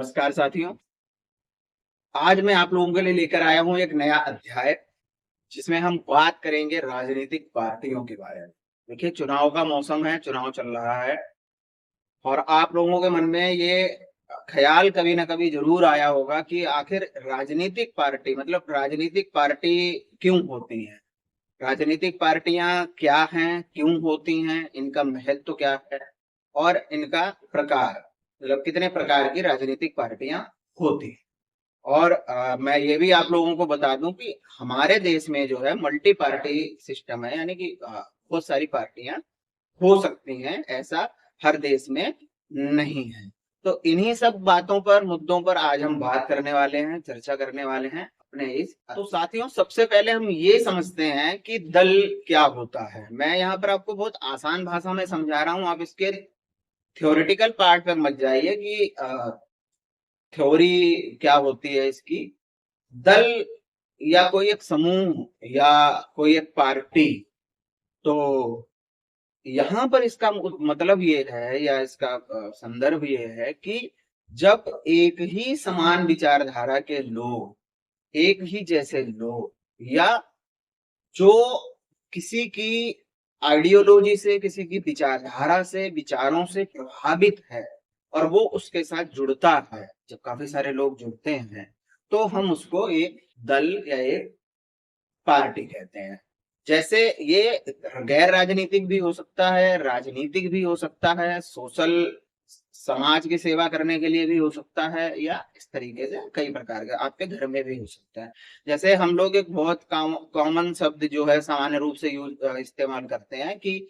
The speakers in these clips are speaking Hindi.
नमस्कार साथियों। आज मैं आप लोगों के लिए लेकर आया हूँ एक नया अध्याय, जिसमें हम बात करेंगे राजनीतिक पार्टियों के बारे में। देखिए, चुनाव का मौसम है, चुनाव चल रहा है और आप लोगों के मन में ये ख्याल कभी ना कभी ज़रूर आया होगा कि आखिर राजनीतिक पार्टी मतलब राजनीतिक पार्टी क्यों होती हैं? राजनीतिक पार्टियाँ क्या हैं? क्यों होती हैं? इनका महत्व क्या है? और इनका प्रकार मतलब कितने प्रकार की राजनीतिक पार्टियाँ होती हैं? और मैं ये भी आप लोगों को बता दूं कि हमारे देश में जो है मल्टी पार्टी सिस्टम है, यानी कि बहुत सारी पार्टियां हो सकती हैं, ऐसा हर देश में नहीं है। तो इन्हीं सब बातों पर, मुद्दों पर आज हम बात करने वाले हैं, चर्चा करने वाले हैं अपने इस। तो साथियों, सबसे पहले हम ये समझते हैं कि दल क्या होता है। मैं यहाँ पर आपको बहुत आसान भाषा में समझा रहा हूँ, आप इसके थ्योरेटिकल पार्ट पर मत जाइए कि थ्योरी क्या होती है इसकी। दल या कोई एक समूह या कोई एक पार्टी, तो यहाँ पर इसका मतलब ये है या इसका संदर्भ ये है कि जब एक ही समान विचारधारा के लोग, एक ही जैसे लोग, या जो किसी की आइडियोलॉजी से, किसी की विचारधारा से, विचारों से प्रभावित है और वो उसके साथ जुड़ता है, जब काफी सारे लोग जुड़ते हैं तो हम उसको एक दल या एक पार्टी कहते हैं। जैसे ये गैर राजनीतिक भी हो सकता है, राजनीतिक भी हो सकता है, सोशल समाज की सेवा करने के लिए भी हो सकता है, या इस तरीके से कई प्रकार का आपके घर में भी हो सकता है। जैसे हम लोग एक बहुत कॉमन शब्द जो है सामान्य रूप से इस्तेमाल करते हैं कि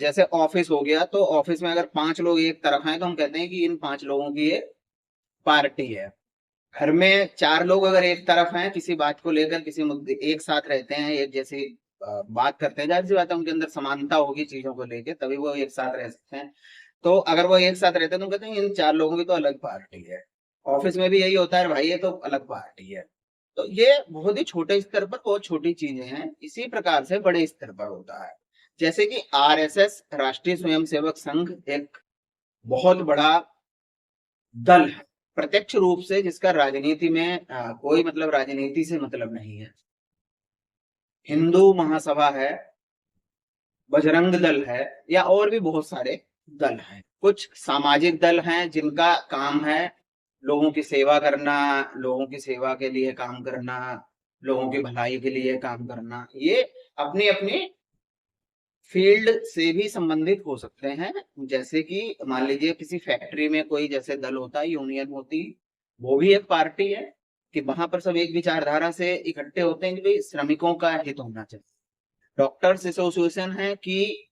जैसे ऑफिस हो गया, तो ऑफिस में अगर 5 लोग एक तरफ हैं तो हम कहते हैं कि इन 5 लोगों की ये पार्टी है। घर में 4 लोग अगर एक तरफ हैं किसी बात को लेकर, किसी मुद्दे एक साथ रहते हैं, एक जैसी बात करते हैं, जाहिर-सी बात है उनके अंदर समानता होगी चीज़ों को लेके, तभी वो एक साथ रह सकते हैं। तो अगर वो एक साथ रहते हैं तो हम कहते हैं इन 4 लोगों की तो अलग पार्टी है। ऑफिस में भी यही होता है, भाई ये तो अलग पार्टी है। तो ये बहुत ही छोटे स्तर पर बहुत छोटी चीज़ें हैं। इसी प्रकार से बड़े स्तर पर होता है। जैसे कि आरएसएस, राष्ट्रीय स्वयंसेवक संघ, एक बहुत बड़ा दल है, प्रत्यक्ष रूप से जिसका राजनीति में कोई मतलब राजनीति से मतलब नहीं है। हिंदू महासभा है, बजरंग दल है, या और भी बहुत सारे दल हैं। कुछ सामाजिक दल हैं जिनका काम है लोगों की सेवा करना, लोगों की सेवा के लिए काम करना, लोगों की भलाई के लिए काम करना। ये अपनी-अपनी फील्ड से भी संबंधित हो सकते हैं। जैसे कि मान लीजिए किसी फैक्ट्री में कोई जैसे दल होता है, यूनियन होती, वो भी एक पार्टी है कि वहां पर सब एक विचारधारा से इकट्ठे होते हैं कि भाई श्रमिकों का हित होना चाहिए। डॉक्टर्स एसोसिएशन है कि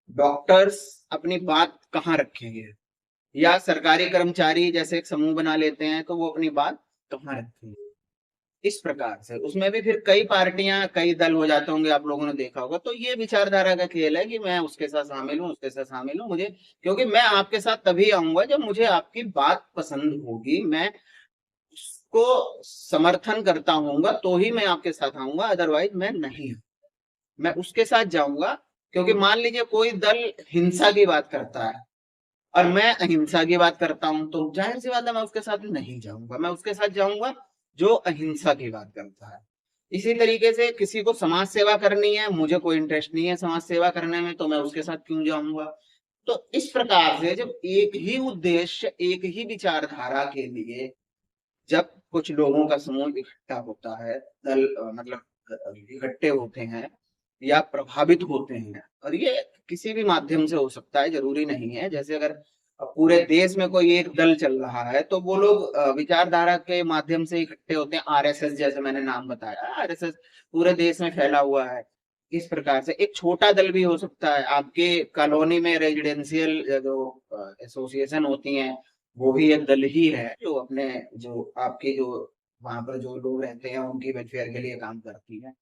डॉक्टर्स अपनी बात कहाँ रखेंगे, या सरकारी कर्मचारी जैसे एक समूह बना लेते हैं तो वो अपनी बात कहाँ रखेंगे। इस प्रकार से उसमें भी फिर कई पार्टियां, कई दल हो जाते होंगे, आप लोगों ने देखा होगा। तो ये विचारधारा का खेल है कि मैं उसके साथ शामिल हूँ, उसके साथ शामिल हूँ, मुझे क्योंकि मैं आपके साथ तभी आऊंगा जब मुझे आपकी बात पसंद होगी, मैं उसको समर्थन करता हूँगा तो ही मैं आपके साथ आऊंगा, अदरवाइज मैं नहीं। मैं उसके साथ जाऊंगा, क्योंकि मान लीजिए कोई दल हिंसा की बात करता है और मैं अहिंसा की बात करता हूं, तो जाहिर सी बात है मैं उसके साथ नहीं जाऊंगा। मैं उसके साथ जाऊंगा जो अहिंसा की बात करता है। इसी तरीके से किसी को समाज सेवा करनी है, मुझे कोई इंटरेस्ट नहीं है समाज सेवा करने में, तो मैं उसके साथ क्यों जाऊंगा। तो इस प्रकार से जब एक ही उद्देश्य, एक ही विचारधारा के लिए जब कुछ लोगों का समूह इकट्ठा होता है, दल मतलब इकट्ठे होते हैं या प्रभावित होते हैं, और ये किसी भी माध्यम से हो सकता है, जरूरी नहीं है। जैसे अगर पूरे देश में कोई एक दल चल रहा है तो वो लोग विचारधारा के माध्यम से इकट्ठे होते हैं। आरएसएस जैसे मैंने नाम बताया, आरएसएस पूरे देश में फैला हुआ है। इस प्रकार से एक छोटा दल भी हो सकता है। आपके कॉलोनी में रेजिडेंशियल जो एसोसिएशन होती हैं, वो भी एक दल ही है, जो अपने जो आपके जो वहां पर जो लोग रहते हैं उनकी वेलफेयर के लिए काम करती है,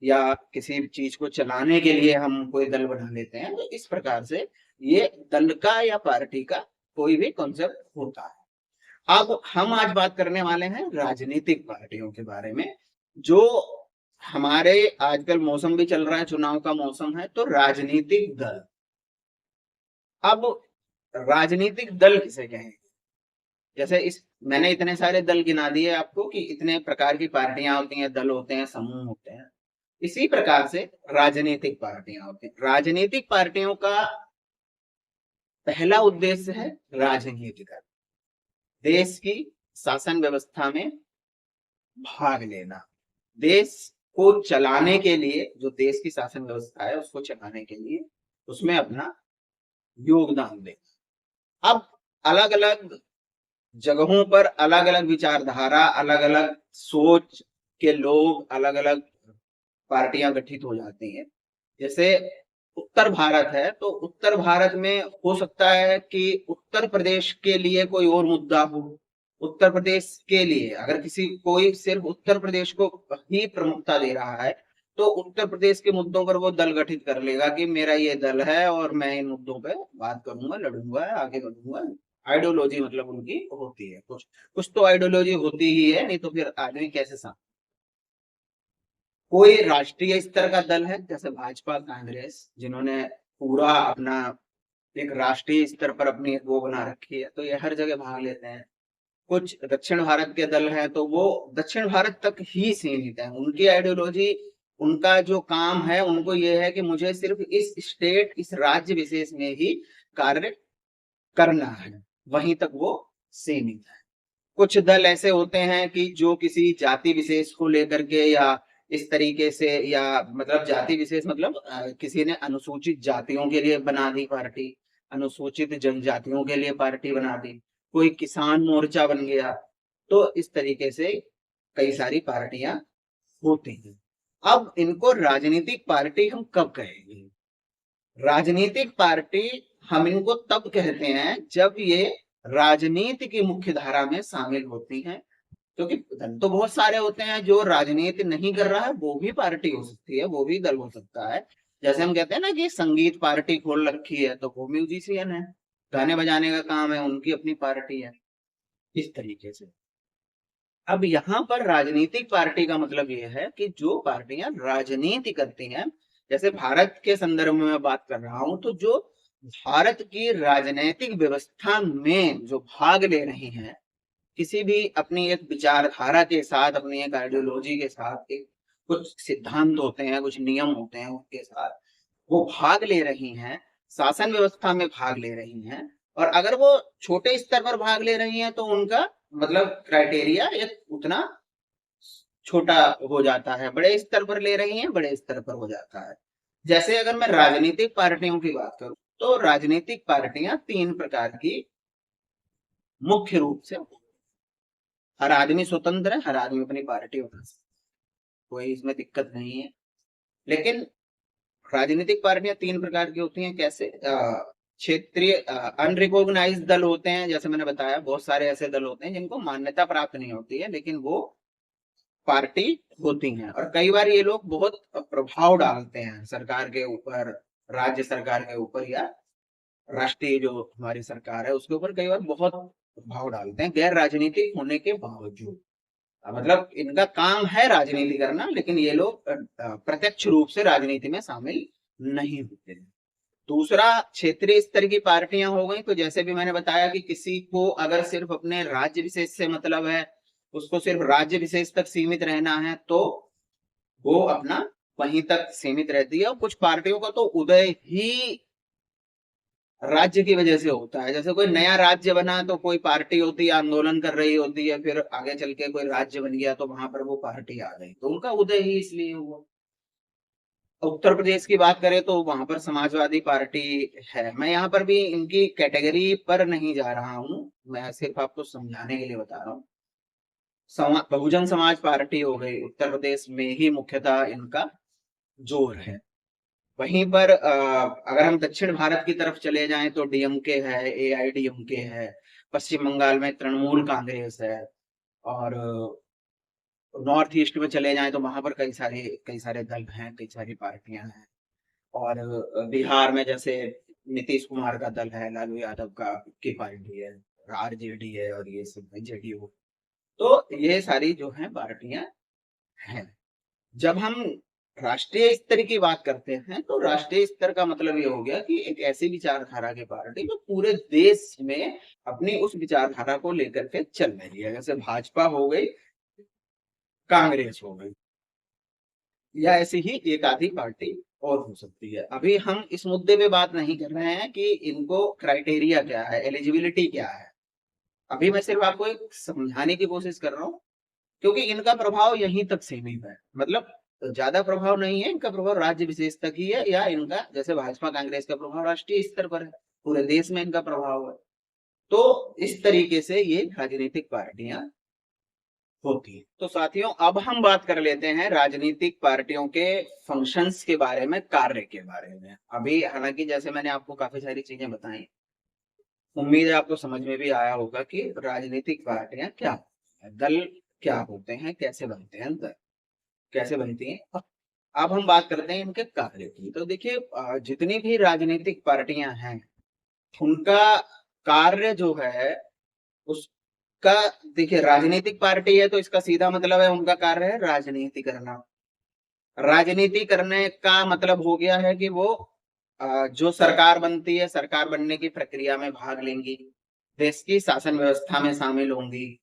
या किसी चीज को चलाने के लिए हम कोई दल बना लेते हैं। तो इस प्रकार से ये दल का या पार्टी का कोई भी कॉन्सेप्ट होता है। अब हम आज बात करने वाले हैं राजनीतिक पार्टियों के बारे में। जो हमारे आजकल मौसम भी चल रहा है, चुनाव का मौसम है, तो राजनीतिक दल। अब राजनीतिक दल किसे कहेंगे? जैसे इस मैंने इतने सारे दल गिना दिए आपको कि इतने प्रकार की पार्टियां होती हैं, दल होते हैं, समूह होते हैं। इसी प्रकार से राजनीतिक पार्टियां होती हैं। राजनीतिक पार्टियों का पहला उद्देश्य है राजनीति करना, देश की शासन व्यवस्था में भाग लेना, देश को चलाने के लिए, जो देश की शासन व्यवस्था है उसको चलाने के लिए उसमें अपना योगदान देना। अब अलग अलग जगहों पर अलग अलग विचारधारा, अलग अलग सोच के लोग, अलग अलग पार्टियां गठित हो जाती हैं। जैसे उत्तर भारत है, तो उत्तर भारत में हो सकता है कि उत्तर प्रदेश के लिए कोई और मुद्दा हो। उत्तर प्रदेश के लिए अगर किसी कोई सिर्फ उत्तर प्रदेश को ही प्रमुखता दे रहा है, तो उत्तर प्रदेश के मुद्दों पर वो दल गठित कर लेगा कि मेरा ये दल है और मैं इन मुद्दों पे बात करूंगा, लड़ूंगा, आगे बढ़ूंगा। आइडियोलॉजी मतलब उनकी होती है, कुछ कुछ तो आइडियोलॉजी होती ही है, नहीं तो फिर आदमी कैसे सा कोई राष्ट्रीय स्तर का दल है जैसे भाजपा, कांग्रेस, जिन्होंने पूरा अपना एक राष्ट्रीय स्तर पर अपनी एक वो बना रखी है, तो ये हर जगह भाग लेते हैं। कुछ दक्षिण भारत के दल हैं, तो वो दक्षिण भारत तक ही सीमित है। उनकी आइडियोलॉजी, उनका जो काम है, उनको ये है कि मुझे सिर्फ इस स्टेट, इस राज्य विशेष में ही कार्य करना है, वहीं तक वो सीमित है। कुछ दल ऐसे होते हैं कि जो किसी जाति विशेष को लेकर के या इस तरीके से, या मतलब जाति विशेष मतलब किसी ने अनुसूचित जातियों के लिए बना दी पार्टी, अनुसूचित जनजातियों के लिए पार्टी बना दी, कोई किसान मोर्चा बन गया। तो इस तरीके से कई सारी पार्टियां होती हैं। अब इनको राजनीतिक पार्टी हम कब कहेंगे? राजनीतिक पार्टी हम इनको तब कहते हैं जब ये राजनीति की मुख्य धारा में शामिल होती हैं। क्योंकि दल तो बहुत सारे होते हैं, जो राजनीति नहीं कर रहा है वो भी पार्टी हो सकती है, वो भी दल हो सकता है। जैसे हम कहते हैं ना कि संगीत पार्टी खोल रखी है, तो वो म्यूजिशियन है, गाने बजाने का काम है, उनकी अपनी पार्टी है। इस तरीके से अब यहाँ पर राजनीतिक पार्टी का मतलब ये है कि जो पार्टियां राजनीति करती हैं, जैसे भारत के संदर्भ में मैं बात कर रहा हूं, तो जो भारत की राजनीतिक व्यवस्था में जो भाग ले रही हैं, किसी भी अपनी एक विचारधारा के साथ, अपनी एक आइडियोलॉजी के साथ, एक कुछ सिद्धांत होते हैं, कुछ नियम होते हैं, उनके साथ वो भाग ले रही हैं, शासन व्यवस्था में भाग ले रही हैं। और अगर वो छोटे स्तर पर भाग ले रही हैं, तो उनका मतलब क्राइटेरिया एक उतना छोटा हो जाता है। बड़े स्तर पर ले रही हैं, बड़े स्तर पर हो जाता है। जैसे अगर मैं राजनीतिक पार्टियों की बात करूं, तो राजनीतिक पार्टियां तीन प्रकार की मुख्य रूप से, हर आदमी स्वतंत्र है, हर आदमी अपनी पार्टी बना सकता है, कोई इसमें दिक्कत नहीं है। लेकिन राजनीतिक पार्टियां तीन प्रकार की होती हैं। कैसे? क्षेत्रीय अनरिकॉग्नाइज्ड दल होते हैं, जैसे मैंने बताया बहुत सारे ऐसे दल होते हैं जिनको मान्यता प्राप्त नहीं होती है, लेकिन वो पार्टी होती हैं। और कई बार ये लोग बहुत प्रभाव डालते हैं सरकार के ऊपर, राज्य सरकार के ऊपर, या राष्ट्रीय जो हमारी सरकार है उसके ऊपर कई बार बहुत प्रभाव डालते हैं, गैर राजनीतिक होने के बावजूद। मतलब इनका काम है राजनीति करना, लेकिन ये लोग प्रत्यक्ष रूप से राजनीति में शामिल नहीं होते। दूसरा, क्षेत्रीय स्तर की पार्टियां हो गई। तो जैसे भी मैंने बताया कि किसी को अगर सिर्फ अपने राज्य विशेष से मतलब है, उसको सिर्फ राज्य विशेष तक सीमित रहना है, तो वो अपना वहीं तक सीमित रहती है। और कुछ पार्टियों का तो उदय ही राज्य की वजह से होता है। जैसे कोई नया राज्य बना, तो कोई पार्टी होती है, आंदोलन कर रही होती है, फिर आगे चल के कोई राज्य बन गया, तो वहां पर वो पार्टी आ गई, तो उनका उदय ही इसलिए हुआ। उत्तर प्रदेश की बात करें तो वहां पर समाजवादी पार्टी है। मैं यहाँ पर भी इनकी कैटेगरी पर नहीं जा रहा हूँ, मैं सिर्फ आपको समझाने के लिए बता रहा हूँ। बहुजन समाज पार्टी हो गई, उत्तर प्रदेश में ही मुख्यतः इनका जोर है। वहीं पर अगर हम दक्षिण भारत की तरफ चले जाएं, तो डीएमके है, एआईडीएमके है, पश्चिम बंगाल में तृणमूल कांग्रेस है, और नॉर्थ ईस्ट में चले जाएं तो वहां पर कई सारे दल हैं, कई सारी पार्टियां हैं। और बिहार में जैसे नीतीश कुमार का दल है, लालू यादव का की पार्टी है, आरजेडी है, और ये सब जेडीयू। तो ये सारी जो है पार्टियां हैं। जब हम राष्ट्रीय स्तर की बात करते हैं तो राष्ट्रीय स्तर का मतलब ये हो गया कि एक ऐसी विचारधारा की पार्टी जो पूरे देश में अपनी उस विचारधारा को लेकर के चल रही है, जैसे भाजपा हो गई, कांग्रेस हो गई, या ऐसी ही एक आधी पार्टी और हो सकती है। अभी हम इस मुद्दे पे बात नहीं कर रहे हैं कि इनको क्राइटेरिया क्या है, एलिजिबिलिटी क्या है। अभी मैं सिर्फ आपको एक समझाने की कोशिश कर रहा हूँ, क्योंकि इनका प्रभाव यहीं तक सीमित है, मतलब ज्यादा प्रभाव नहीं है इनका, प्रभाव राज्य विशेष तक ही है, या इनका जैसे भाजपा कांग्रेस का प्रभाव राष्ट्रीय स्तर पर है, पूरे देश में इनका प्रभाव है। तो इस तरीके से ये राजनीतिक पार्टियां होती है। तो साथियों, अब हम बात कर लेते हैं राजनीतिक पार्टियों के फंक्शंस के बारे में, कार्य के बारे में। अभी हालांकि जैसे मैंने आपको काफी सारी चीजें बताई, उम्मीद है आपको समझ में भी आया होगा कि राजनीतिक पार्टियां क्या होती हैं, दल क्या होते हैं, कैसे बनते हैं दल, कैसे बनती हैं। अब हम बात करते हैं इनके कार्य की। तो देखिए, जितनी भी राजनीतिक पार्टियां हैं उनका कार्य जो है उसका, देखिए राजनीतिक पार्टी है तो इसका सीधा मतलब है उनका कार्य है राजनीति करना। राजनीति करने का मतलब हो गया है कि वो जो सरकार बनती है, सरकार बनने की प्रक्रिया में भाग लेंगी, देश की शासन व्यवस्था में शामिल होंगी।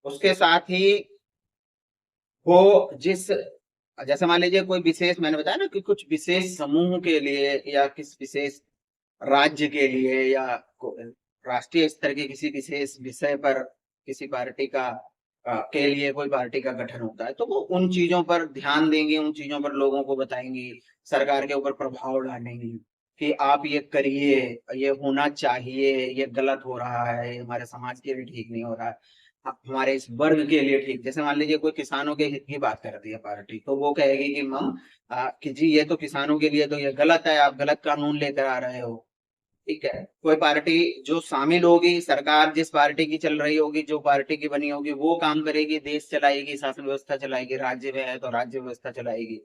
उसके साथ ही वो जिस, जैसे मान लीजिए कोई विशेष, मैंने बताया ना कि कुछ विशेष समूह के लिए या किस विशेष राज्य के लिए या राष्ट्रीय स्तर के किसी विशेष विषय पर किसी पार्टी का के लिए कोई पार्टी का गठन होता है, तो वो उन चीजों पर ध्यान देंगे, उन चीजों पर लोगों को बताएंगी, सरकार के ऊपर प्रभाव डालेंगी कि आप ये करिए, ये होना चाहिए, ये गलत हो रहा है, ये हमारे समाज के लिए ठीक नहीं हो रहा है, हमारे इस वर्ग के लिए ठीक। जैसे मान लीजिए कोई किसानों के हित की बात करती है पार्टी, तो वो कहेगी कि हम कि जी ये तो किसानों के लिए तो ये गलत है, आप गलत कानून लेकर आ रहे हो। ठीक है, कोई पार्टी जो शामिल होगी, सरकार जिस पार्टी की चल रही होगी, जो पार्टी की बनी होगी, वो काम करेगी, देश चलाएगी, शासन व्यवस्था चलाएगी, राज्य में है तो राज्य व्यवस्था चलाएगी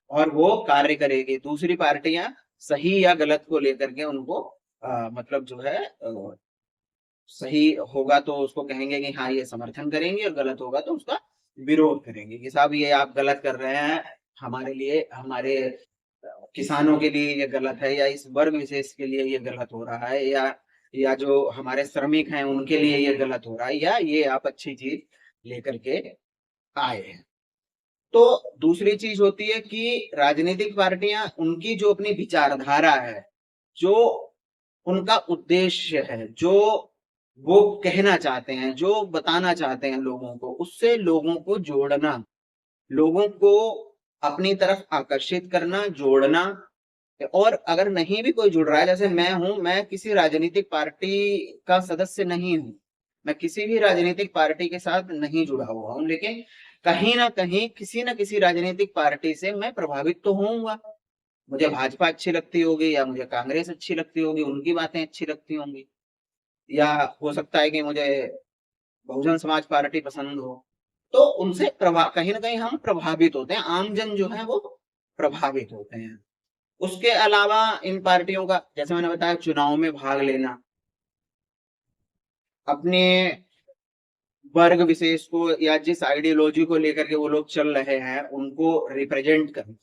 और वो कार्य करेगी। दूसरी पार्टियां सही या गलत को लेकर के उनको मतलब जो है सही होगा तो उसको कहेंगे कि हाँ ये समर्थन करेंगे, और गलत होगा तो उसका विरोध करेंगे कि साहब ये आप गलत कर रहे हैं, हमारे लिए, हमारे किसानों के लिए ये गलत है, या इस वर्ग विशेष के लिए ये गलत हो रहा है, या जो हमारे श्रमिक हैं उनके लिए ये गलत हो रहा है, या ये आप अच्छी चीज लेकर के आए हैं। तो दूसरी चीज होती है कि राजनीतिक पार्टियां उनकी जो अपनी विचारधारा है, जो उनका उद्देश्य है, जो वो कहना चाहते हैं, जो बताना चाहते हैं लोगों को, उससे लोगों को जोड़ना, लोगों को अपनी तरफ आकर्षित करना, जोड़ना। और अगर नहीं भी कोई जुड़ रहा है, जैसे मैं हूं, मैं किसी राजनीतिक पार्टी का सदस्य नहीं हूं, मैं किसी भी राजनीतिक पार्टी के साथ नहीं जुड़ा हुआ हूं, लेकिन कहीं ना कहीं किसी ना किसी राजनीतिक पार्टी से मैं प्रभावित तो होऊंगा। मुझे भाजपा अच्छी लगती होगी, या मुझे कांग्रेस अच्छी लगती होगी, उनकी बातें अच्छी लगती होंगी, या हो सकता है कि मुझे बहुजन समाज पार्टी पसंद हो। तो उनसे कहीं ना कहीं हम प्रभावित होते हैं, आमजन जो है वो प्रभावित होते हैं। उसके अलावा इन पार्टियों का, जैसे मैंने बताया, चुनाव में भाग लेना, अपने वर्ग विशेष को या जिस आइडियोलॉजी को लेकर के वो लोग चल रहे हैं उनको रिप्रेजेंट करना।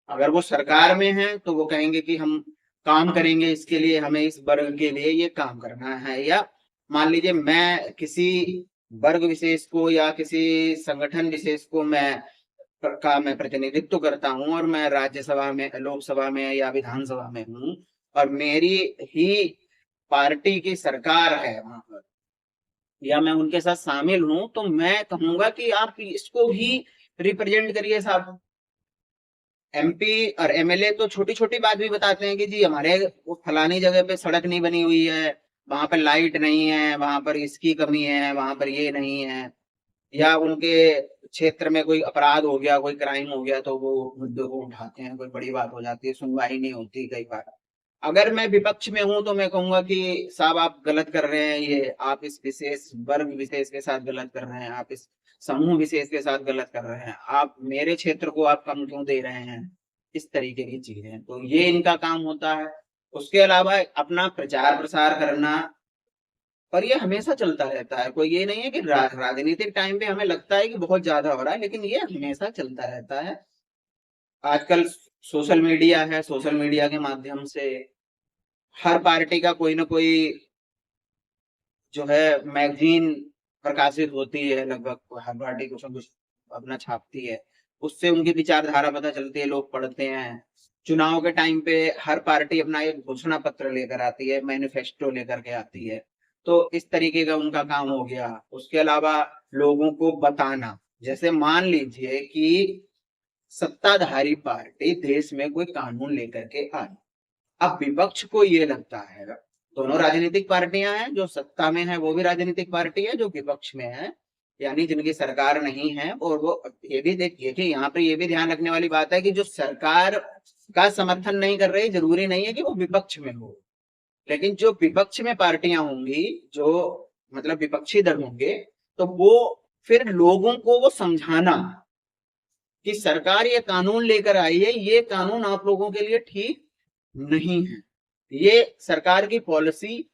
अगर वो सरकार में है तो वो कहेंगे कि हम काम करेंगे इसके लिए, हमें इस वर्ग के लिए ये काम करना है। या मान लीजिए मैं किसी वर्ग विशेष को या किसी संगठन विशेष को मैं प्रतिनिधित्व करता हूं, और मैं राज्यसभा में, लोकसभा में या विधानसभा में हूं, और मेरी ही पार्टी की सरकार है वहां पर, या मैं उनके साथ शामिल हूं, तो मैं कहूंगा कि आप इसको भी रिप्रेजेंट करिए साहब। एमपी और एमएलए तो छोटी छोटी बात भी बताते हैं कि जी हमारे वो फलानी जगह पे सड़क नहीं बनी हुई है, वहां पर लाइट नहीं है, वहां पर इसकी कमी है, वहां पर ये नहीं है, या उनके क्षेत्र में कोई अपराध हो गया, कोई क्राइम हो गया, तो वो मुद्दे को उठाते हैं, कोई बड़ी बात हो जाती है, सुनवाई नहीं होती कई बार। अगर मैं विपक्ष में हूं तो मैं कहूंगा कि साहब आप गलत कर रहे हैं, ये आप इस विशेष वर्ग विशेष के साथ गलत कर रहे हैं, आप इस समूह विशेष के साथ गलत कर रहे हैं, आप मेरे क्षेत्र को आप कम क्यों दे रहे हैं, इस तरीके की चीजें, तो ये इनका काम होता है। उसके अलावा अपना प्रचार प्रसार करना, और ये हमेशा चलता रहता है, कोई ये नहीं है कि राजनीतिक टाइम पे हमें लगता है कि बहुत ज्यादा हो रहा है, लेकिन ये हमेशा चलता रहता है। आजकल सोशल मीडिया है, सोशल मीडिया के माध्यम से हर पार्टी का कोई ना कोई जो है मैगजीन प्रकाशित होती है, लगभग हर पार्टी कुछ ना कुछ अपना छापती है, उससे उनकी विचारधारा पता चलती है, लोग पढ़ते हैं। चुनाव के टाइम पे हर पार्टी अपना एक घोषणा पत्र लेकर आती है, मैनिफेस्टो लेकर के आती है, तो इस तरीके का उनका काम हो गया। उसके अलावा लोगों को बताना, जैसे मान लीजिए कि सत्ताधारी पार्टी देश में कोई कानून लेकर के आई, अब विपक्ष को ये लगता है, दोनों राजनीतिक पार्टियां हैं, जो सत्ता में है वो भी राजनीतिक पार्टी है, जो विपक्ष में है यानी जिनकी सरकार नहीं है, और वो ये भी देखिए कि यहाँ पे ये भी ध्यान रखने वाली बात है कि जो सरकार का समर्थन नहीं कर रही, जरूरी नहीं है कि वो विपक्ष में हो, लेकिन जो विपक्ष में पार्टियां होंगी, जो मतलब विपक्षी दल होंगे, तो वो फिर लोगों को वो समझाना कि सरकार ये कानून लेकर आई है, ये कानून आप लोगों के लिए ठीक नहीं है, ये सरकार की पॉलिसी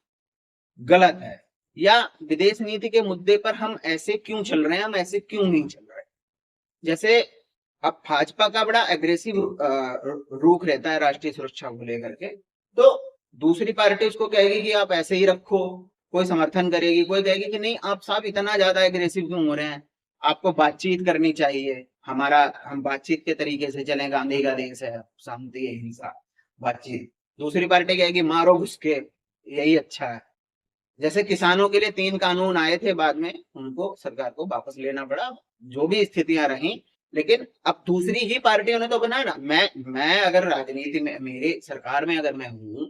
गलत है, या विदेश नीति के मुद्दे पर हम ऐसे क्यों चल रहे हैं, हम ऐसे क्यों नहीं चल रहे। जैसे अब भाजपा का बड़ा एग्रेसिव रुख रहता है राष्ट्रीय सुरक्षा को लेकर के, तो दूसरी पार्टी उसको कहेगी कि आप ऐसे ही रखो, कोई समर्थन करेगी, कोई कहेगी कि नहीं आप साहब इतना ज्यादा एग्रेसिव क्यों हो रहे हैं, आपको बातचीत करनी चाहिए, हम बातचीत के तरीके से चलें, गांधी का देश है, शांति हिंसा बातचीत। दूसरी पार्टी कहेगी मारो घुस के, यही अच्छा है। जैसे किसानों के लिए 3 कानून आए थे, बाद में उनको सरकार को वापस लेना पड़ा, जो भी स्थितियां रही, लेकिन अब दूसरी ही पार्टियों ने तो बनाया ना। मैं अगर राजनीति में, मेरी सरकार में अगर मैं हूं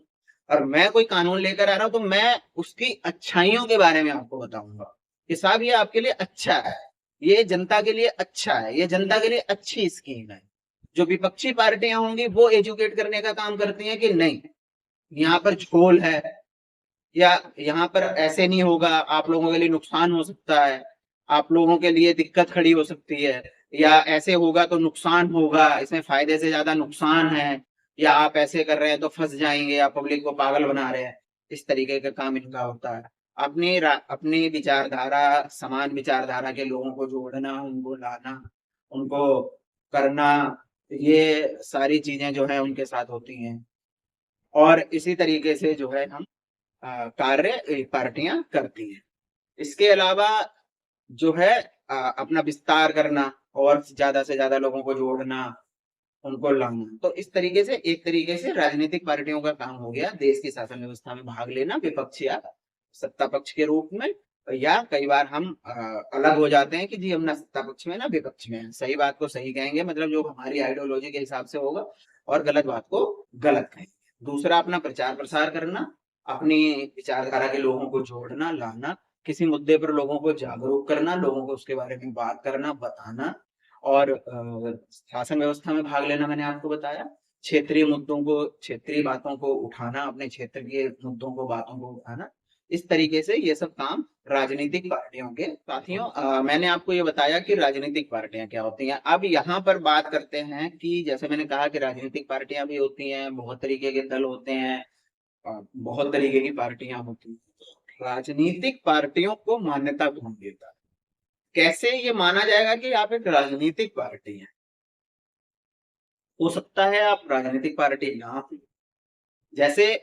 और मैं कोई कानून लेकर आ रहा हूं, तो मैं उसकी अच्छाइयों के बारे में आपको बताऊंगा कि साहब ये आपके लिए अच्छा है, ये जनता के लिए अच्छा है, ये जनता के लिए अच्छी स्कीम है। जो विपक्षी पार्टियां होंगी वो एजुकेट करने का काम करती हैं कि नहीं, यहाँ पर झोल है, या यहाँ पर ऐसे नहीं होगा, आप लोगों के लिए नुकसान हो सकता है, आप लोगों के लिए दिक्कत खड़ी हो सकती है, या ऐसे होगा तो नुकसान होगा, इसमें फायदे से ज्यादा नुकसान है, या आप ऐसे कर रहे हैं तो फंस जाएंगे, या पब्लिक को पागल बना रहे हैं, इस तरीके का काम इनका होता है। अपनी विचारधारा, समान विचारधारा के लोगों को जोड़ना, उनको लाना, उनको करना, ये सारी चीजें जो है उनके साथ होती हैं, और इसी तरीके से जो है हम कार्य पार्टियां करती हैं। इसके अलावा जो है अपना विस्तार करना और ज्यादा से ज्यादा लोगों को जोड़ना, उनको लाना, तो इस तरीके से एक तरीके से राजनीतिक पार्टियों का काम हो गया देश की शासन व्यवस्था में भाग लेना, विपक्ष या सत्ता पक्ष के रूप में। या कई बार हम अलग हो जाते हैं कि जी हम ना सत्ता पक्ष में ना विपक्ष में हैं, सही बात को सही कहेंगे, मतलब जो हमारी आइडियोलॉजी के हिसाब से होगा, और गलत बात को गलत कहेंगे। दूसरा अपना प्रचार प्रसार करना, अपनी विचारधारा के लोगों को जोड़ना, लाना, किसी मुद्दे पर लोगों को जागरूक करना, लोगों को उसके बारे में बात करना, बताना, और शासन व्यवस्था में भाग लेना, मैंने आपको बताया, क्षेत्रीय मुद्दों को, क्षेत्रीय बातों को उठाना, अपने क्षेत्र के मुद्दों को, बातों को उठाना, इस तरीके से ये सब काम राजनीतिक पार्टियों के। साथियों मैंने आपको ये बताया कि राजनीतिक पार्टियां क्या होती हैं। अब यहाँ पर बात करते हैं कि जैसे मैंने कहा कि राजनीतिक पार्टियां भी होती हैं, बहुत तरीके के दल होते हैं, बहुत तरीके की पार्टियां होती हैं। राजनीतिक पार्टियों को मान्यता कौन देता है, कैसे ये माना जाएगा कि आप एक राजनीतिक पार्टी हैं। हो सकता है आप राजनीतिक पार्टी ना हो, जैसे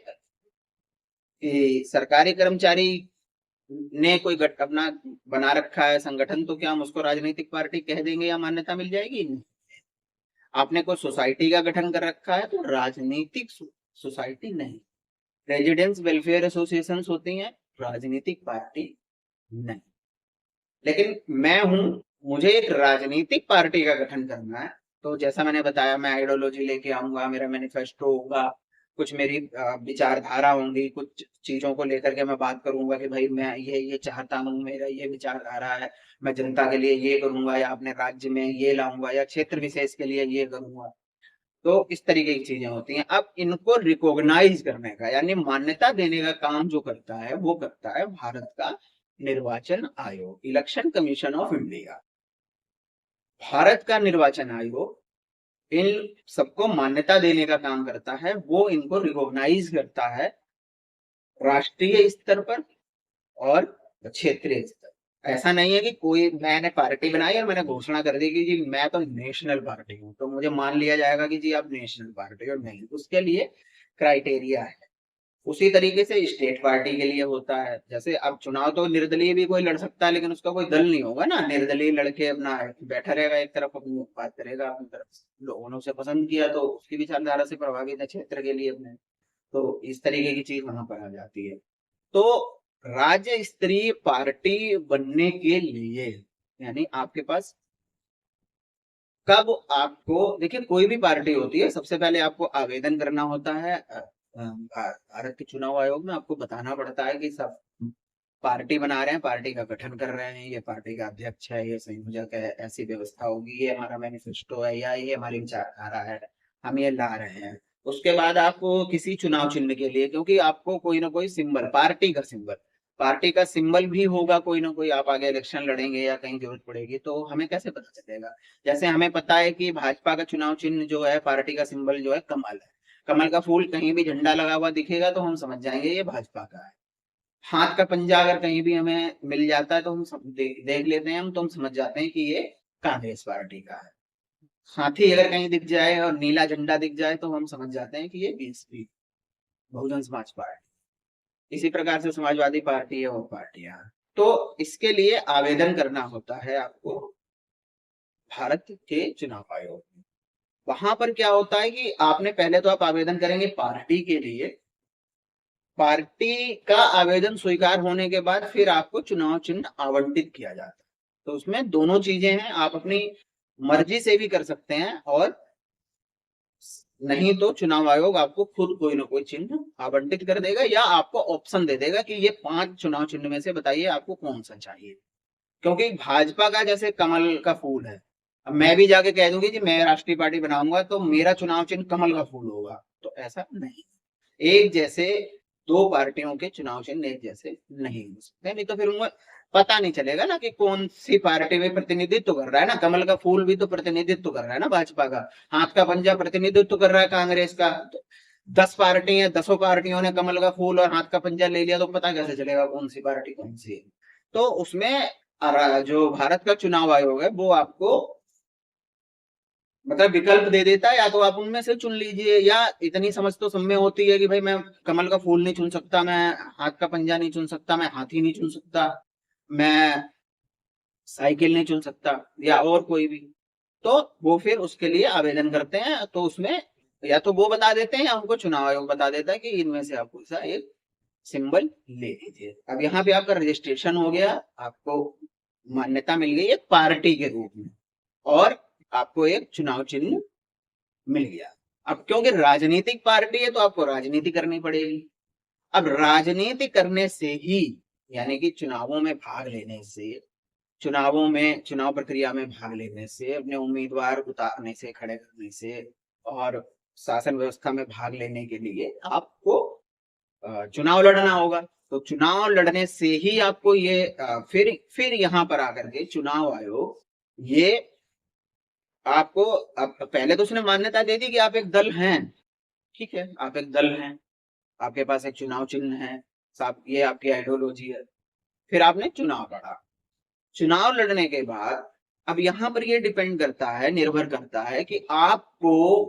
सरकारी कर्मचारी ने कोई अपना बना रखा है संगठन, तो क्या हम उसको राजनीतिक पार्टी कह देंगे या मान्यता मिल जाएगी? नहीं। आपने कोई सोसाइटी का गठन कर रखा है तो राजनीतिक सोसाइटी नहीं, रेजिडेंस वेलफेयर एसोसिएशन होती हैं, राजनीतिक पार्टी नहीं। लेकिन मैं हूं, मुझे एक राजनीतिक पार्टी का गठन करना है, तो जैसा मैंने बताया मैं आइडियोलॉजी लेके आऊंगा, मेरा मैनिफेस्टो होगा, कुछ मेरी विचारधारा होंगी, कुछ चीजों को लेकर के मैं बात करूंगा कि भाई मैं ये चाहता हूँ, मेरा ये विचारधारा है, मैं जनता के लिए ये करूंगा, या अपने राज्य में ये लाऊंगा, या क्षेत्र विशेष के लिए ये करूंगा। तो इस तरीके की चीजें होती हैं। अब इनको रिकॉग्नाइज करने का यानी मान्यता देने का काम जो करता है वो करता है भारत का निर्वाचन आयोग, election commission of India. Bharat का निर्वाचन आयोग इन सबको मान्यता देने का काम करता है, वो इनको रिकॉग्नाइज करता है राष्ट्रीय स्तर पर और क्षेत्रीय स्तर। ऐसा नहीं है कि कोई मैंने पार्टी बनाई और मैंने घोषणा कर दी कि जी मैं तो नेशनल पार्टी हूँ तो मुझे मान लिया जाएगा कि जी आप नेशनल पार्टी, और नहीं, उसके लिए क्राइटेरिया है। उसी तरीके से स्टेट पार्टी के लिए होता है। जैसे अब चुनाव तो निर्दलीय भी कोई लड़ सकता है, लेकिन उसका कोई दल नहीं होगा ना। निर्दलीय लड़के अपना बैठा रहेगा एक तरफ, अपनी बात करेगा अपनी तरफ, लोगों ने उसे पसंद किया तो उसकी विचारधारा से प्रभावित है क्षेत्र के लिए अपने, तो इस तरीके की चीज वहां पर आ जाती है। तो राज्य स्तरीय पार्टी बनने के लिए, यानी आपके पास कब आपको, देखिए कोई भी पार्टी होती है, सबसे पहले आपको आवेदन करना होता है भारत के चुनाव आयोग में। आपको बताना पड़ता है कि सब पार्टी बना रहे हैं, पार्टी का गठन कर रहे हैं, ये पार्टी का अध्यक्ष है, ये संयोजक है, ऐसी व्यवस्था होगी, ये हमारा मैनिफेस्टो है या ये हमारी विचारधारा है, हम ये ला रहे हैं। उसके बाद आपको किसी चुनाव चिन्ह के लिए, क्योंकि आपको कोई ना कोई सिंबल, पार्टी का सिंबल भी होगा कोई ना कोई। आप आगे इलेक्शन लड़ेंगे या कहीं जरूरत पड़ेगी तो हमें कैसे पता चलेगा? जैसे हमें पता है कि भाजपा का चुनाव चिन्ह जो है, पार्टी का सिंबल जो है कमल है, कमल का फूल कहीं भी झंडा लगा हुआ दिखेगा तो हम समझ जाएंगे ये भाजपा का है। हाथ का पंजा अगर कहीं भी हमें मिल जाता है तो हम देख लेते हैं हम, तो हम समझ जाते हैं कि ये कांग्रेस पार्टी का है। हाथी अगर कहीं दिख जाए और नीला झंडा दिख जाए तो हम समझ जाते हैं कि ये बीएसपी, बहुजन समाज पार्टी। इसी प्रकार से समाजवादी पार्टी है, वो पार्टियां। तो इसके लिए आवेदन करना होता है आपको भारत के चुनाव आयोग में। वहां पर क्या होता है कि आपने पहले तो आप आवेदन करेंगे पार्टी के लिए, पार्टी का आवेदन स्वीकार होने के बाद फिर आपको चुनाव चिन्ह आवंटित किया जाता है। तो उसमें दोनों चीजें हैं, आप अपनी मर्जी से भी कर सकते हैं, और नहीं तो चुनाव आयोग आपको खुद कोई ना कोई चिन्ह आवंटित कर देगा, या आपको ऑप्शन दे देगा कि ये 5 चुनाव चिन्ह में से बताइए आपको कौन सा चाहिए। क्योंकि भाजपा का जैसे कमल का फूल है, अब मैं भी जाके कह दूंगी कि मैं राष्ट्रीय पार्टी बनाऊंगा तो मेरा चुनाव चिन्ह कमल का फूल होगा, तो ऐसा नहीं। एक जैसे दो पार्टियों के चुनाव चिन्ह एक जैसे नहीं हो सकते, नहीं तो फिर उनको पता नहीं चलेगा ना कि कौन सी पार्टी में प्रतिनिधित्व कर रहा है ना। कमल का फूल भी तो प्रतिनिधित्व कर रहा है ना भाजपा का, हाथ का पंजा प्रतिनिधित्व कर रहा है कांग्रेस का। तो 10 पार्टी है, 10 पार्टियों ने कमल का फूल और हाथ का पंजा ले लिया तो पता कैसे चलेगा कौन सी पार्टी कौन सी है? तो उसमें जो भारत का चुनाव आयोग है वो आपको मतलब विकल्प दे देता है, या तो आप उनमें से चुन लीजिए, या इतनी समझ तो सब में होती है कि भाई मैं कमल का फूल नहीं चुन सकता, मैं हाथ का पंजा नहीं चुन सकता, मैं हाथी नहीं चुन सकता, मैं साइकिल नहीं चुन सकता, या और कोई भी। तो वो फिर उसके लिए आवेदन करते हैं, तो उसमें या तो वो बता देते हैं या उनको चुनाव आयोग बता देता है कि इनमें से आप कोई सा एक सिंबल ले लीजिए। अब यहाँ पे आपका रजिस्ट्रेशन हो गया, आपको मान्यता मिल गई एक पार्टी के रूप में, और आपको एक चुनाव चिन्ह मिल गया। अब क्योंकि राजनीतिक पार्टी है तो आपको राजनीति करनी पड़ेगी। अब राजनीति करने से ही, यानी कि चुनावों में भाग लेने से, चुनावों में चुनाव प्रक्रिया में भाग लेने से, अपने उम्मीदवार उतारने से, खड़े करने से, और शासन व्यवस्था में भाग लेने के लिए आपको चुनाव लड़ना होगा। तो चुनाव लड़ने से ही आपको ये फिर यहाँ पर आकर के चुनाव आयोग ये आपको, अब पहले तो उसने मान्यता दे दी कि आप एक दल हैं, ठीक है, आप एक दल हैं, आपके पास एक चुनाव चिन्ह है, साहब ये आपकी आइडियोलॉजी है। फिर आपने चुनाव लड़ा, चुनाव लड़ने के बाद अब यहां पर ये डिपेंड करता है, निर्भर करता है कि आपको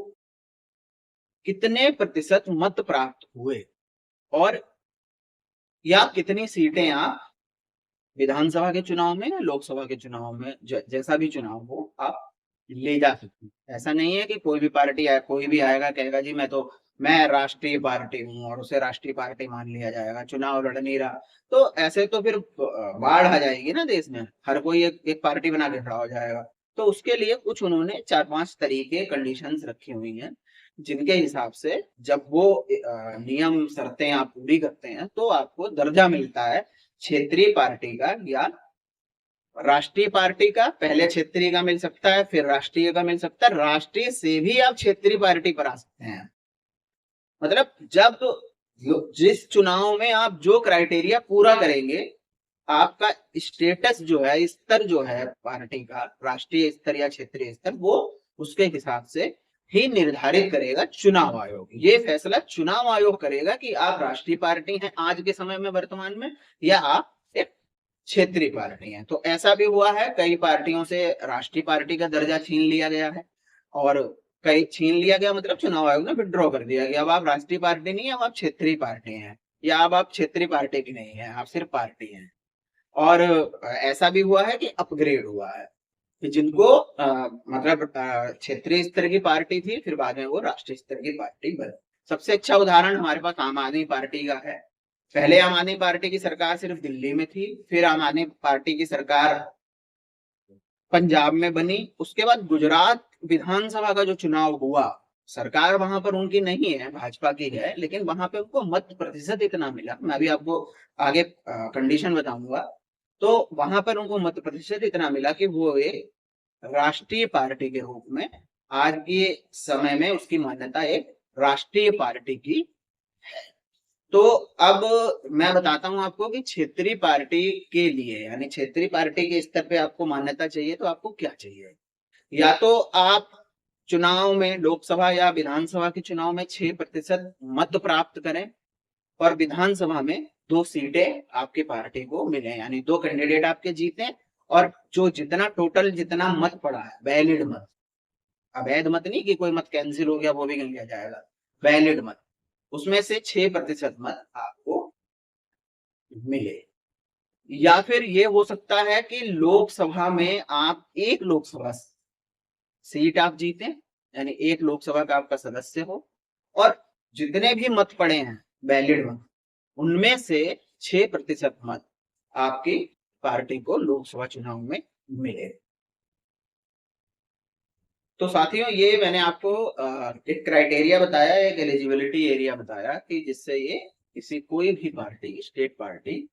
कितने प्रतिशत मत प्राप्त हुए, और या कितनी सीटें आप विधानसभा के चुनाव में या लोकसभा के चुनाव में, जैसा भी चुनाव हो, आप ले जा सकते हैं। ऐसा नहीं है कि कोई भी पार्टी आए, कोई भी आएगा कहेगा जी मैं राष्ट्रीय पार्टी हूँ, और उसे राष्ट्रीय पार्टी मान लिया जाएगा, चुनाव लड़ नहीं रहा। तो ऐसे तो फिर बाढ़ आ जाएगी ना देश में, हर कोई एक पार्टी बना के खड़ा हो जाएगा। तो उसके लिए कुछ उन्होंने 4-5 तरीके कंडीशंस रखी हुई हैं, जिनके हिसाब से जब वो नियम शर्तें आप पूरी करते हैं तो आपको दर्जा मिलता है क्षेत्रीय पार्टी का या राष्ट्रीय पार्टी का। पहले क्षेत्रीय का मिल सकता है, फिर राष्ट्रीय का मिल सकता है, राष्ट्रीय से भी आप क्षेत्रीय पार्टी पर आ सकते हैं। मतलब जब जिस चुनाव में आप जो क्राइटेरिया पूरा करेंगे, आपका स्टेटस जो है, स्तर जो है पार्टी का, राष्ट्रीय स्तर या क्षेत्रीय स्तर, वो उसके हिसाब से ही निर्धारित करेगा चुनाव आयोग। ये फैसला चुनाव आयोग करेगा कि आप राष्ट्रीय पार्टी हैं आज के समय में, वर्तमान में, या आप एक क्षेत्रीय पार्टी हैं। तो ऐसा भी हुआ है, कई पार्टियों से राष्ट्रीय पार्टी का दर्जा छीन लिया गया है, और कई छीन लिया गया मतलब चुनाव आयोग ने विड्रॉ कर दिया कि अब आप राष्ट्रीय पार्टी नहीं है, अब आप क्षेत्रीय पार्टी हैं, या अब आप क्षेत्रीय पार्टी की नहीं है, आप सिर्फ पार्टी हैं। और ऐसा भी हुआ है कि अपग्रेड हुआ है कि जिनको मतलब क्षेत्रीय स्तर की पार्टी थी, फिर बाद में वो राष्ट्रीय स्तर की पार्टी बनी। सबसे अच्छा उदाहरण हमारे पास आम आदमी पार्टी का है। पहले आम आदमी पार्टी की सरकार सिर्फ दिल्ली में थी, फिर आम आदमी पार्टी की सरकार पंजाब में बनी, उसके बाद गुजरात विधानसभा का जो चुनाव हुआ, सरकार वहां पर उनकी नहीं है, भाजपा की है, लेकिन वहां पे उनको मत प्रतिशत इतना मिला, मैं अभी आपको आगे कंडीशन बताऊंगा। तो वहां पर उनको मत प्रतिशत इतना मिला कि वो एक राष्ट्रीय पार्टी के रूप में आज के समय में उसकी मान्यता एक राष्ट्रीय पार्टी की। तो अब मैं बताता हूं आपको कि क्षेत्रीय पार्टी के लिए, यानी क्षेत्रीय पार्टी के स्तर पे आपको मान्यता चाहिए तो आपको क्या चाहिए। या तो आप चुनाव में, लोकसभा या विधानसभा के चुनाव में 6% मत प्राप्त करें, और विधानसभा में 2 सीटें आपकी पार्टी को मिले, यानी 2 कैंडिडेट आपके जीते, और जो जितना टोटल जितना मत पड़ा है, वैलिड मत, अवैध मत नहीं कि कोई मत कैंसिल हो गया वो भी गिन लिया जाएगा, वैलिड मत, उसमें से 6% मत आपको मिले। या फिर ये हो सकता है कि लोकसभा में आप एक लोकसभा सीट आप जीते, यानी एक लोकसभा का आपका सदस्य हो, और जितने भी मत पड़े हैं वैलिड मत, उनमें से 6% मत आपकी पार्टी को लोकसभा चुनाव में मिले। तो साथियों, ये मैंने आपको एक क्राइटेरिया बताया, एक एलिजिबिलिटी एरिया बताया कि जिससे ये किसी कोई भी पार्टी, स्टेट पार्टी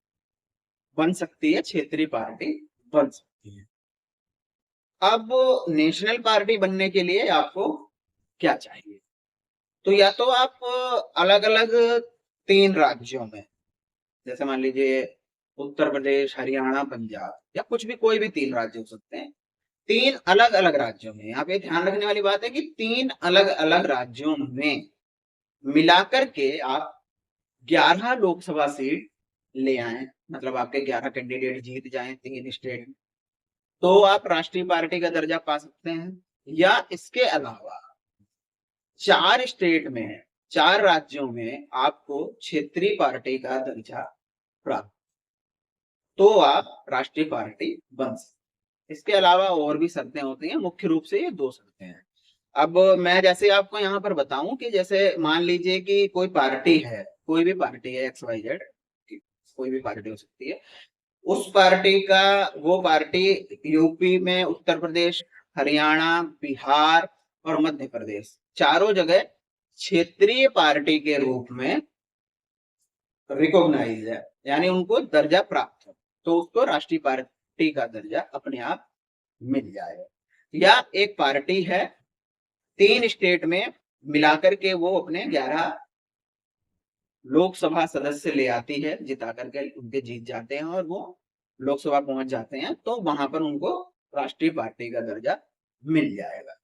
बन सकती है, क्षेत्रीय पार्टी बन सकती है। अब नेशनल पार्टी बनने के लिए आपको क्या चाहिए। तो या तो आप अलग अलग 3 राज्यों में, जैसे मान लीजिए उत्तर प्रदेश, हरियाणा, पंजाब, या कुछ भी, कोई भी 3 राज्य हो सकते हैं, 3 अलग अलग राज्यों में, यहाँ पे ध्यान रखने वाली बात है कि 3 अलग अलग राज्यों में मिलाकर के आप 11 लोकसभा सीट ले आए, मतलब आपके 11 कैंडिडेट जीत जाएं 3 स्टेट, तो आप राष्ट्रीय पार्टी का दर्जा पा सकते हैं। या इसके अलावा 4 स्टेट में, 4 राज्यों में आपको क्षेत्रीय पार्टी का दर्जा प्राप्त, तो आप राष्ट्रीय पार्टी बन सकते। इसके अलावा और भी शर्तें होती हैं, मुख्य रूप से ये 2 शर्तें हैं। अब मैं जैसे आपको यहाँ पर बताऊं कि जैसे मान लीजिए कि कोई पार्टी है, कोई भी पार्टी है, XYZ, कोई भी पार्टी हो सकती है, उस पार्टी का, वो पार्टी यूपी में, उत्तर प्रदेश, हरियाणा, बिहार और मध्य प्रदेश, चारों जगह क्षेत्रीय पार्टी के रूप में रिकॉग्नाइज है, यानी उनको दर्जा प्राप्त है, तो उसको राष्ट्रीय पार्टी का दर्जा अपने आप मिल जाएगा। या एक पार्टी है 3 स्टेट में मिलाकर के वो अपने 11 लोकसभा सदस्य ले आती है, जिता करके उनके जीत जाते हैं और वो लोकसभा पहुंच जाते हैं, तो वहां पर उनको राष्ट्रीय पार्टी का दर्जा मिल जाएगा।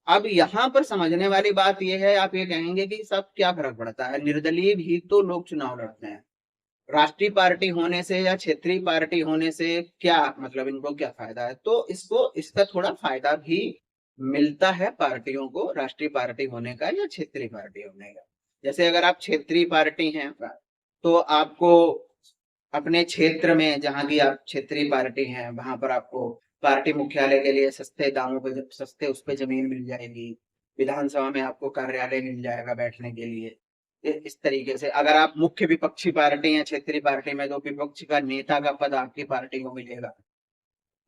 अब यहाँ पर समझने वाली बात यह है, आप ये कहेंगे कि सब क्या फर्क पड़ता है, निर्दलीय भी तो लोग चुनाव लड़ते हैं, राष्ट्रीय पार्टी होने से या क्षेत्रीय पार्टी होने से क्या मतलब, इनको क्या फायदा है। तो इसको, इसका थोड़ा फायदा भी मिलता है पार्टियों को, राष्ट्रीय पार्टी होने का या क्षेत्रीय पार्टी होने का। जैसे अगर आप क्षेत्रीय पार्टी हैं तो आपको अपने क्षेत्र में, जहां की आप क्षेत्रीय पार्टी हैं, वहां पर आपको पार्टी मुख्यालय के लिए सस्ते दामों पे, सस्ते उस पे जमीन मिल जाएगी, विधानसभा में आपको कार्यालय मिल जाएगा बैठने के लिए। इस तरीके से अगर आप मुख्य विपक्षी पार्टी हैं क्षेत्रीय पार्टी में, तो विपक्ष का नेता का पद आपकी पार्टी को मिलेगा।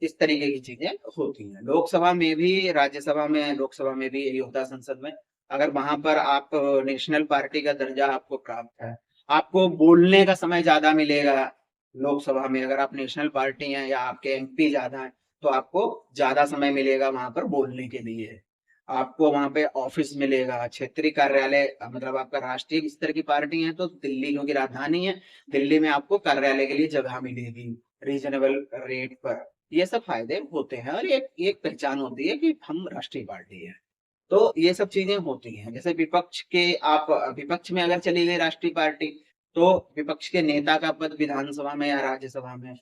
इस तरीके की चीजें होती हैं। लोकसभा में भी, राज्यसभा में, लोकसभा में भी यही होता है, संसद में। अगर वहां पर आप नेशनल पार्टी का दर्जा आपको प्राप्त है, आपको बोलने का समय ज्यादा मिलेगा। लोकसभा में अगर आप नेशनल पार्टी हैं या आपके MP ज्यादा हैं, तो आपको ज्यादा समय मिलेगा वहां पर बोलने के लिए। आपको वहां पे ऑफिस मिलेगा, क्षेत्रीय कार्यालय, मतलब आपका राष्ट्रीय स्तर की पार्टी है तो दिल्ली, क्योंकि राजधानी है, दिल्ली में आपको कार्यालय के लिए जगह मिलेगी रीजनेबल रेट पर। ये सब फायदे होते हैं, और एक एक पहचान होती है कि हम राष्ट्रीय पार्टी है। तो ये सब चीजें होती हैं। जैसे विपक्ष के, आप विपक्ष में अगर चली गई राष्ट्रीय पार्टी, तो विपक्ष के नेता का पद विधानसभा में या राज्यसभा में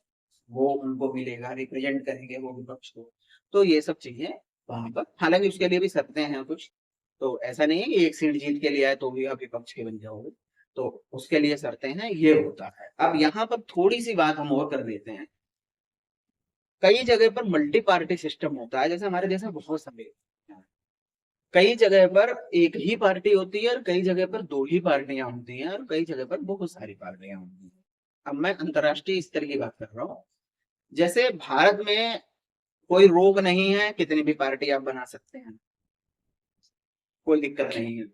वो उनको मिलेगा, रिप्रेजेंट करेंगे वो विपक्ष को। तो ये सब चीजें वहां पर, हालांकि उसके लिए भी शर्तें हैं कुछ, तो ऐसा नहीं है कि एक सीट जीत के लिए आए तो भी आप विपक्ष के बन जाओगे, तो उसके लिए शर्तें हैं, ये होता है। अब यहाँ पर थोड़ी सी बात हम और कर देते हैं, कई जगह पर मल्टी पार्टी सिस्टम होता है, जैसे हमारे देश में बहुत सारे, कई जगह पर एक ही पार्टी होती है और कई जगह पर दो ही पार्टियां होती हैं और कई जगह पर बहुत सारी पार्टियां होती हैं। अब मैं अंतर्राष्ट्रीय स्तर की बात कर रहा हूँ, जैसे भारत में कोई रोक नहीं है, कितनी भी पार्टी आप बना सकते हैं, कोई दिक्कत नहीं है।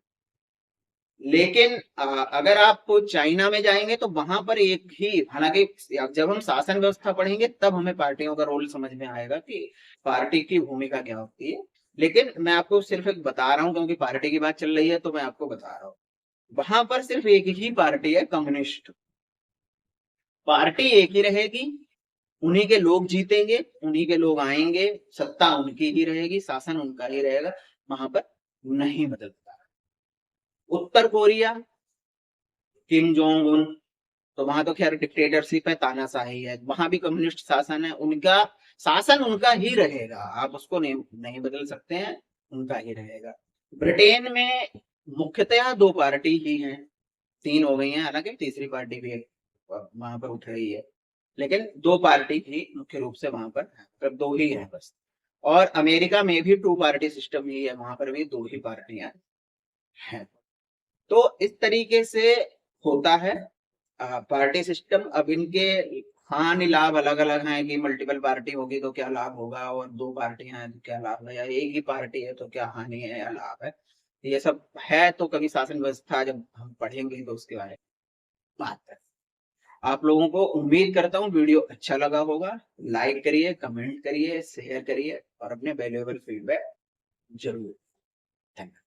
लेकिन अगर आप चाइना में जाएंगे तो वहां पर एक ही, हालांकि जब हम शासन व्यवस्था पढ़ेंगे तब हमें पार्टियों का रोल समझ में आएगा कि पार्टी की भूमिका क्या होती है। लेकिन मैं आपको सिर्फ एक बता रहा हूँ, क्योंकि पार्टी की बात चल रही है तो मैं आपको बता रहा हूँ, वहां पर सिर्फ एक ही पार्टी है, कम्युनिस्ट पार्टी एक ही रहेगी, उन्हीं के लोग जीतेंगे, उन्हीं के लोग आएंगे, सत्ता उनकी ही रहेगी, शासन उनका ही रहेगा, वहां पर नहीं बदलता। उत्तर कोरिया, किम जोंग उन, तो वहां तो खैर डिक्टेटरशिप है, तानाशाही है, वहां भी कम्युनिस्ट शासन है, उनका शासन उनका ही रहेगा, आप उसको नहीं बदल सकते हैं, उनका ही रहेगा। ब्रिटेन में मुख्यतः दो पार्टी ही हैं, तीन हो गई हैं, हालांकि तीसरी पार्टी भी वहां पर उठ रही है, लेकिन दो पार्टी ही मुख्य रूप से वहां पर है, मतलब दो ही है बस। और अमेरिका में भी टू पार्टी सिस्टम ही है, वहां पर भी दो ही पार्टियां हैं। तो इस तरीके से होता है पार्टी सिस्टम। अब इनके हानि लाभ अलग अलग हैं, कि मल्टीपल पार्टी होगी तो क्या लाभ होगा, और दो पार्टियां हैं तो क्या लाभ है, या एक ही पार्टी है तो क्या हानि है या लाभ है, ये सब है। तो कभी शासन व्यवस्था जब हम पढ़ेंगे तो उसके बारे में बात करें। आप लोगों को उम्मीद करता हूँ वीडियो अच्छा लगा होगा, लाइक करिए, कमेंट करिए, शेयर करिए और अपने वैल्यूएबल फीडबैक जरूर। Thank you.